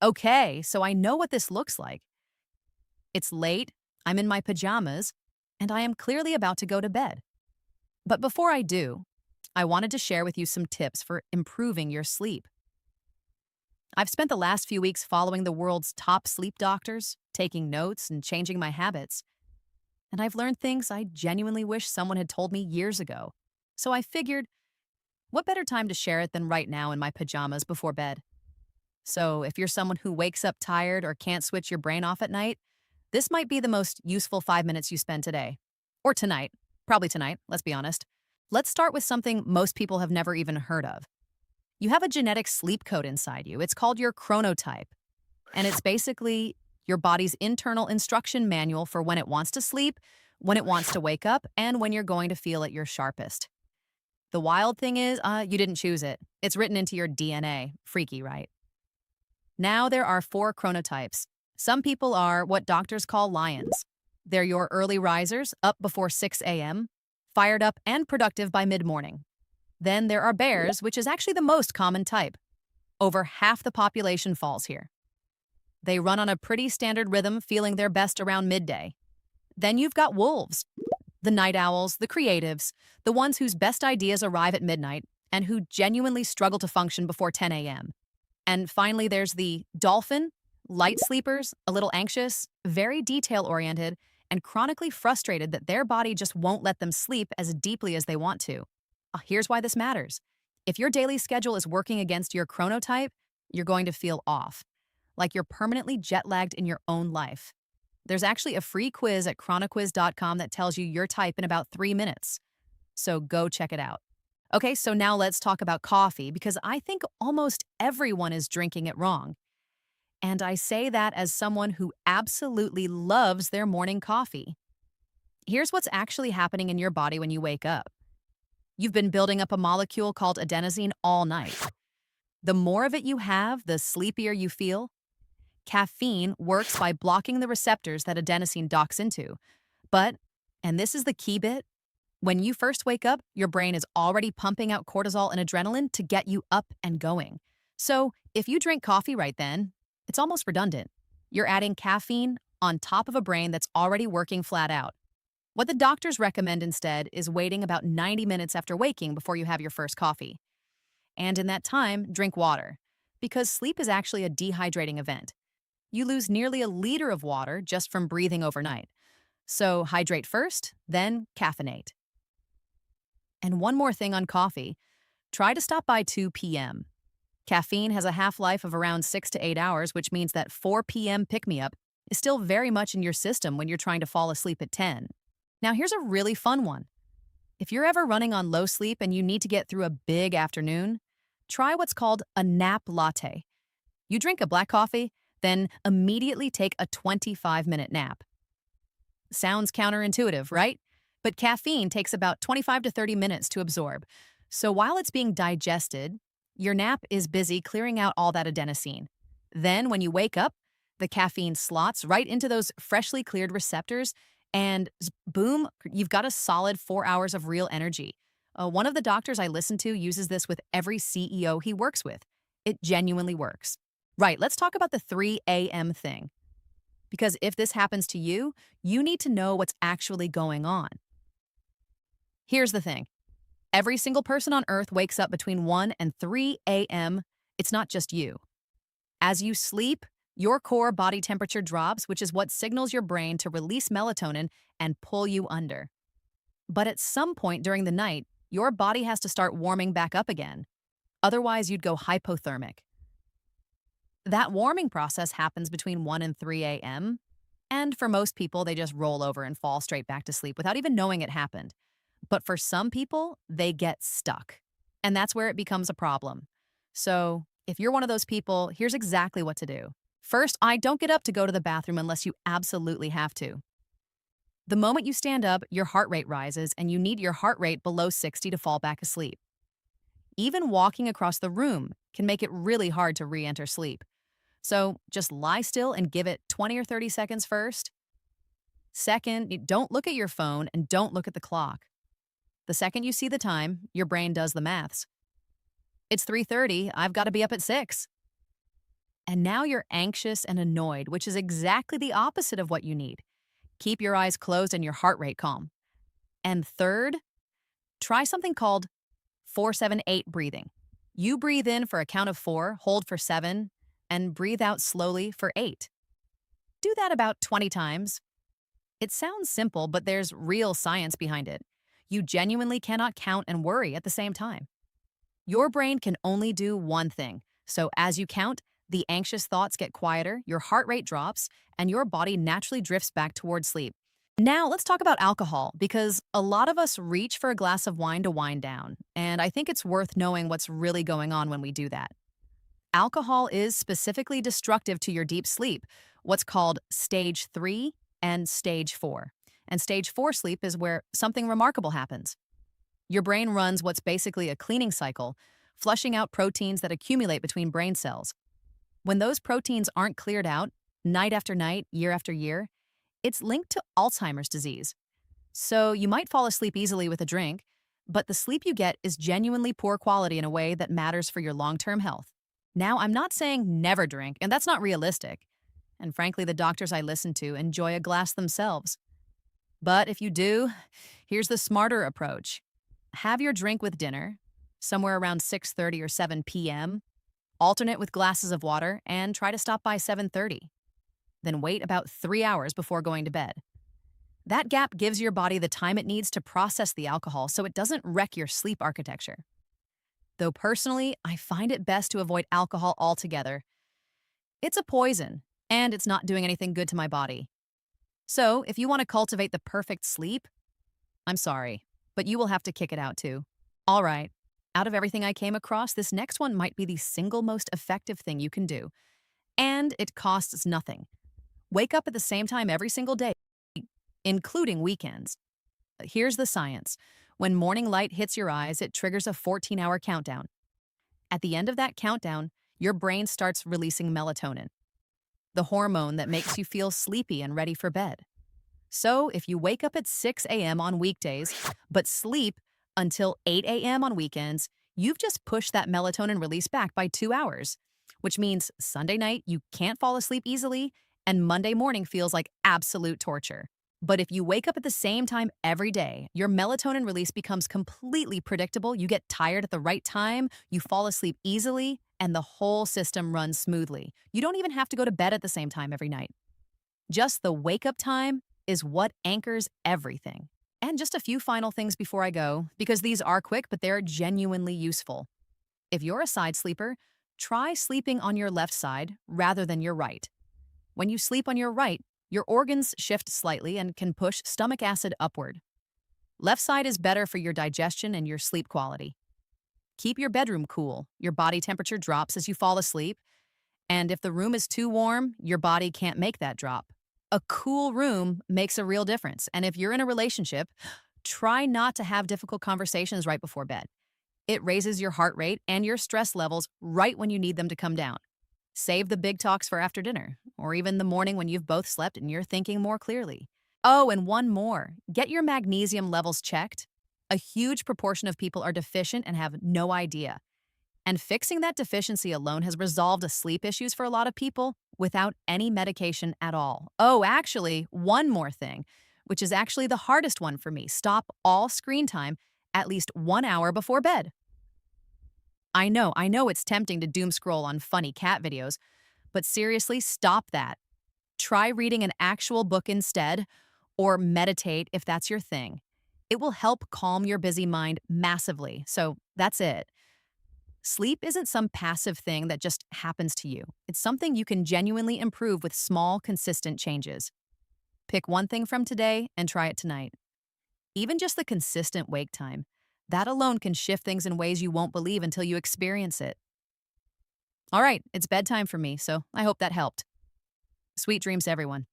Okay, so I know what this looks like. It's late, I'm in my pajamas, and I am clearly about to go to bed. But before I do, I wanted to share with you some tips for improving your sleep. I've spent the last few weeks following the world's top sleep doctors, taking notes, and changing my habits. And I've learned things I genuinely wish someone had told me years ago. So I figured, what better time to share it than right now in my pajamas before bed? So if you're someone who wakes up tired or can't switch your brain off at night, this might be the most useful 5 minutes you spend today. Or tonight. Probably tonight, let's be honest. Let's start with something most people have never even heard of. You have a genetic sleep code inside you. It's called your chronotype. And it's basically your body's internal instruction manual for when it wants to sleep, when it wants to wake up, and when you're going to feel at your sharpest. The wild thing is, you didn't choose it. It's written into your DNA. Freaky, right? Now there are four chronotypes. Some people are what doctors call lions. They're your early risers, up before 6 a.m., fired up and productive by mid-morning. Then there are bears, which is actually the most common type. Over half the population falls here. They run on a pretty standard rhythm, feeling their best around midday. Then you've got wolves, the night owls, the creatives, the ones whose best ideas arrive at midnight and who genuinely struggle to function before 10 a.m. And finally, there's the dolphin, light sleepers, a little anxious, very detail-oriented, and chronically frustrated that their body just won't let them sleep as deeply as they want to. Here's why this matters. If your daily schedule is working against your chronotype, you're going to feel off, like you're permanently jet-lagged in your own life. There's actually a free quiz at chronoquiz.com that tells you your type in about 3 minutes. So go check it out. Okay, so now let's talk about coffee because I think almost everyone is drinking it wrong. And I say that as someone who absolutely loves their morning coffee. Here's what's actually happening in your body when you wake up. You've been building up a molecule called adenosine all night. The more of it you have, the sleepier you feel. Caffeine works by blocking the receptors that adenosine docks into. But, and this is the key bit, when you first wake up, your brain is already pumping out cortisol and adrenaline to get you up and going. So if you drink coffee right then, it's almost redundant. You're adding caffeine on top of a brain that's already working flat out. What the doctors recommend instead is waiting about 90 minutes after waking before you have your first coffee. And in that time, drink water, because sleep is actually a dehydrating event. You lose nearly a liter of water just from breathing overnight. So hydrate first, then caffeinate. And one more thing on coffee, try to stop by 2 p.m. Caffeine has a half-life of around 6 to 8 hours, which means that 4 p.m. pick-me-up is still very much in your system when you're trying to fall asleep at 10. Now here's a really fun one. If you're ever running on low sleep and you need to get through a big afternoon, try what's called a nap latte. You drink a black coffee, then immediately take a 25-minute nap. Sounds counterintuitive, right? But caffeine takes about 25 to 30 minutes to absorb. So while it's being digested, your nap is busy clearing out all that adenosine. Then when you wake up, the caffeine slots right into those freshly cleared receptors and boom, you've got a solid 4 hours of real energy. One of the doctors I listen to uses this with every CEO he works with. It genuinely works. Right, let's talk about the 3 a.m. thing. Because if this happens to you, you need to know what's actually going on. Here's the thing. Every single person on Earth wakes up between 1 and 3 a.m. It's not just you. As you sleep, your core body temperature drops, which is what signals your brain to release melatonin and pull you under. But at some point during the night, your body has to start warming back up again. Otherwise, you'd go hypothermic. That warming process happens between 1 and 3 a.m., and for most people, they just roll over and fall straight back to sleep without even knowing it happened. But for some people, they get stuck. And that's where it becomes a problem. So if you're one of those people, here's exactly what to do. First, don't get up to go to the bathroom unless you absolutely have to. The moment you stand up, your heart rate rises and you need your heart rate below 60 to fall back asleep. Even walking across the room can make it really hard to re-enter sleep. So just lie still and give it 20 or 30 seconds first. Second, don't look at your phone and don't look at the clock. The second you see the time, your brain does the maths. It's 3:30, I've got to be up at 6. And now you're anxious and annoyed, which is exactly the opposite of what you need. Keep your eyes closed and your heart rate calm. And third, try something called 4-7-8 breathing. You breathe in for a count of 4, hold for 7, and breathe out slowly for 8. Do that about 20 times. It sounds simple, but there's real science behind it. You genuinely cannot count and worry at the same time. Your brain can only do one thing. So as you count, the anxious thoughts get quieter, your heart rate drops, and your body naturally drifts back towards sleep. Now, let's talk about alcohol, because a lot of us reach for a glass of wine to wind down, and I think it's worth knowing what's really going on when we do that. Alcohol is specifically destructive to your deep sleep, what's called stage 3 and stage 4. And stage 4 sleep is where something remarkable happens. Your brain runs what's basically a cleaning cycle, flushing out proteins that accumulate between brain cells. When those proteins aren't cleared out, night after night, year after year, it's linked to Alzheimer's disease. So you might fall asleep easily with a drink, but the sleep you get is genuinely poor quality in a way that matters for your long-term health. Now, I'm not saying never drink, and that's not realistic. And frankly, the doctors I listen to enjoy a glass themselves. But if you do, here's the smarter approach. Have your drink with dinner, somewhere around 6:30 or 7 p.m., alternate with glasses of water, and try to stop by 7:30. Then wait about 3 hours before going to bed. That gap gives your body the time it needs to process the alcohol so it doesn't wreck your sleep architecture. Though personally, I find it best to avoid alcohol altogether. It's a poison, and it's not doing anything good to my body. So, if you want to cultivate the perfect sleep, I'm sorry, but you will have to kick it out too. All right, out of everything I came across, this next one might be the single most effective thing you can do. And it costs nothing. Wake up at the same time every single day, including weekends. Here's the science. When morning light hits your eyes, it triggers a 14-hour countdown. At the end of that countdown, your brain starts releasing melatonin, the hormone that makes you feel sleepy and ready for bed. So if you wake up at 6 a.m. on weekdays, but sleep until 8 a.m. on weekends, you've just pushed that melatonin release back by 2 hours, which means Sunday night you can't fall asleep easily, and Monday morning feels like absolute torture. But if you wake up at the same time every day, your melatonin release becomes completely predictable, you get tired at the right time, you fall asleep easily, and the whole system runs smoothly. You don't even have to go to bed at the same time every night. Just the wake-up time is what anchors everything. And just a few final things before I go, because these are quick, but they're genuinely useful. If you're a side sleeper, try sleeping on your left side rather than your right. When you sleep on your right, your organs shift slightly and can push stomach acid upward. Left side is better for your digestion and your sleep quality. Keep your bedroom cool. Your body temperature drops as you fall asleep. And if the room is too warm, your body can't make that drop. A cool room makes a real difference. And if you're in a relationship, try not to have difficult conversations right before bed. It raises your heart rate and your stress levels right when you need them to come down. Save the big talks for after dinner, or even the morning when you've both slept and you're thinking more clearly. Oh, and one more. Get your magnesium levels checked. A huge proportion of people are deficient and have no idea. And fixing that deficiency alone has resolved the sleep issues for a lot of people without any medication at all. Oh, actually, one more thing, which is actually the hardest one for me. Stop all screen time at least 1 hour before bed. I know it's tempting to doom scroll on funny cat videos, but seriously, stop that. Try reading an actual book instead, or meditate if that's your thing. It will help calm your busy mind massively. So that's it. Sleep isn't some passive thing that just happens to you. It's something you can genuinely improve with small, consistent changes. Pick one thing from today and try it tonight. Even just the consistent wake time, that alone can shift things in ways you won't believe until you experience it. All right, it's bedtime for me, so I hope that helped. Sweet dreams, everyone.